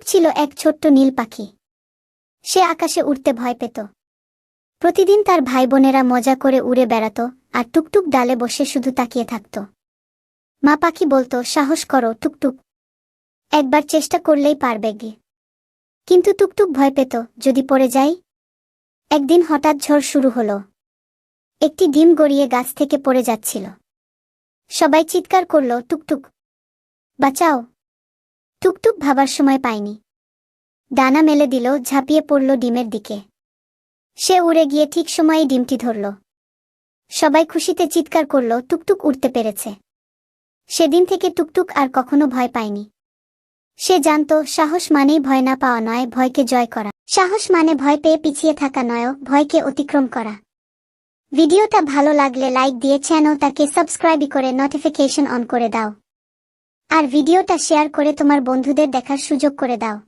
ছিল এক ছোট্ট নীল পাখি। সে আকাশে উড়তে ভয় পেত। প্রতিদিন তার ভাই বোনেরা মজা করে উড়ে বেড়াত, আর টুকটুক ডালে বসে শুধু তাকিয়ে থাকত। মা পাখি বলতো, সাহস করো টুকটুক, একবার চেষ্টা করলেই পারবে গে। কিন্তু টুকটুক ভয় পেত, যদি পড়ে যাই। একদিন হঠাৎ ঝড় শুরু হলো। একটি ডিম গড়িয়ে গাছ থেকে পড়ে যাচ্ছিল। সবাই চিৎকার করল, টুকটুক বাঁচাও। টুকটুক ভাবার সময় পায়নি। ডানা মেলে দিল, ঝাঁপিয়ে পড়ল ডিমের দিকে। সে উড়ে গিয়ে ঠিক সময়েই ডিমটি ধরল। সবাই খুশিতে চিৎকার করল, টুকটুক উড়তে পেরেছে। সেদিন থেকে টুকটুক আর কখনো ভয় পায়নি। সে জানত, সাহস মানেই ভয় না পাওয়া নয়, ভয়কে জয় করা। সাহস মানে ভয় পেয়ে পিছিয়ে থাকা নয়, ভয়কে অতিক্রম করা। ভিডিওটা ভালো লাগলে লাইক দিয়ে চ্যানেলটাকে সাবস্ক্রাইব করে নোটিফিকেশন অন করে দাও। আর ভিডিওটা শেয়ার করে তোমার বন্ধুদের দেখার সুযোগ করে দাও।